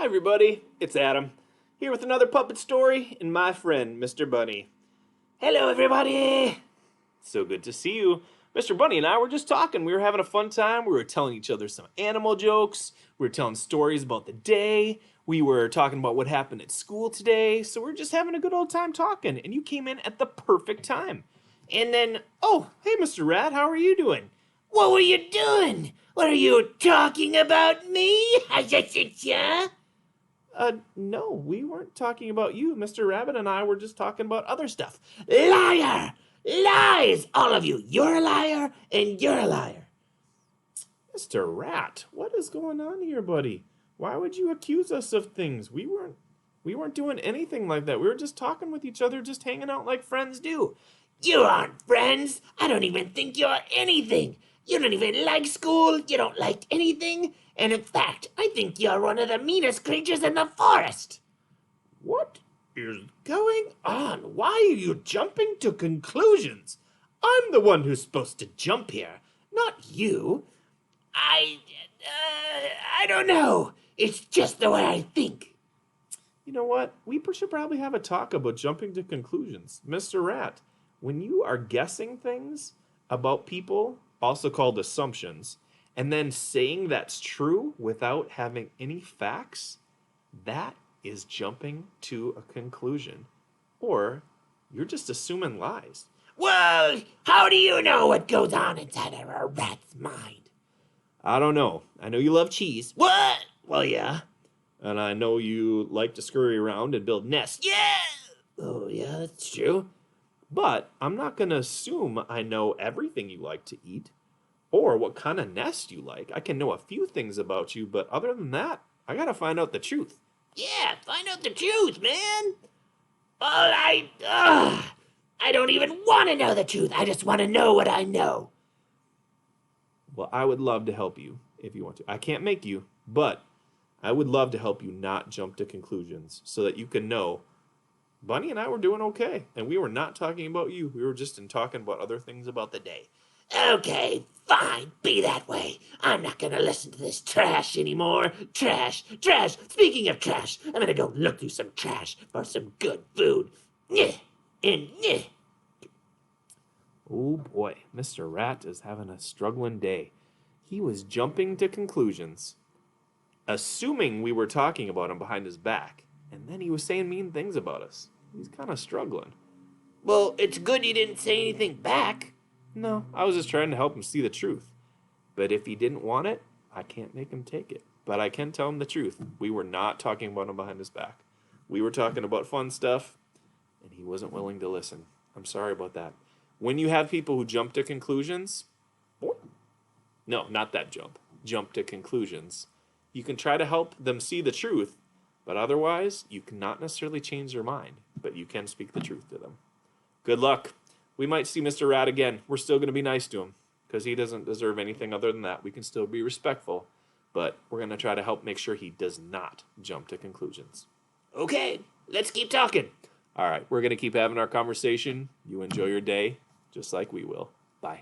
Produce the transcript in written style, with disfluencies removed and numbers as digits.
Hi everybody, it's Adam, here with another puppet story and my friend, Mr. Bunny. Hello everybody! So good to see you. Mr. Bunny and I were just talking. We were having a fun time. We were telling each other some animal jokes. We were telling stories about the day. We were talking about what happened at school today. So we were just having a good old time talking. And you came in at the perfect time. And then, oh, hey Mr. Rat, how are you doing? What were you doing? What are you talking about me? No, we weren't talking about you. Mr. Rabbit and I were just talking about other stuff. Liar! Lies! All of you. You're a liar and you're a liar. Mr. Rat, what is going on here, buddy? Why would you accuse us of things? We weren't doing anything like that. We were just talking with each other, just hanging out like friends do. You aren't friends. I don't even think you're anything. You don't even like school. You don't like anything. And in fact, I think you're one of the meanest creatures in the forest. What is going on? Why are you jumping to conclusions? I'm the one who's supposed to jump here, not you. I don't know. It's just the way I think. You know what? We should probably have a talk about jumping to conclusions. Mr. Rat, when you are guessing things about people, also called assumptions, and then saying that's true without having any facts, that is jumping to a conclusion. Or you're just assuming lies. Well, how do you know what goes on inside of a rat's mind? I don't know. I know you love cheese. What? Well, yeah. And I know you like to scurry around and build nests. Yeah! Oh, yeah, that's true. But I'm not going to assume I know everything you like to eat or what kind of nest you like. I can know a few things about you, but other than that, I got to find out the truth. Yeah, find out the truth, man. Well, I don't even want to know the truth. I just want to know what I know. Well, I would love to help you if you want to. I can't make you, but I would love to help you not jump to conclusions so that you can know Bunny and I were doing okay, and we were not talking about you. We were just talking about other things about the day. Okay, fine, be that way. I'm not gonna listen to this trash anymore. Trash, trash. Speaking of trash, I'm gonna go look through some trash for some good food. Nyeh, and nyeh. Oh boy, Mr. Rat is having a struggling day. He was jumping to conclusions, assuming we were talking about him behind his back, and then he was saying mean things about us. He's kind of struggling. Well, it's good you didn't say anything back. No, I was just trying to help him see the truth. But if he didn't want it, I can't make him take it. But I can tell him the truth. We were not talking about him behind his back. We were talking about fun stuff, and he wasn't willing to listen. I'm sorry about that. When you have people who jump to conclusions, no, not that jump to conclusions, you can try to help them see the truth, but otherwise, you cannot necessarily change their mind, but you can speak the truth to them. Good luck. We might see Mr. Rat again. We're still going to be nice to him because he doesn't deserve anything other than that. We can still be respectful, but we're going to try to help make sure he does not jump to conclusions. Okay, let's keep talking. All right, we're going to keep having our conversation. You enjoy your day just like we will. Bye.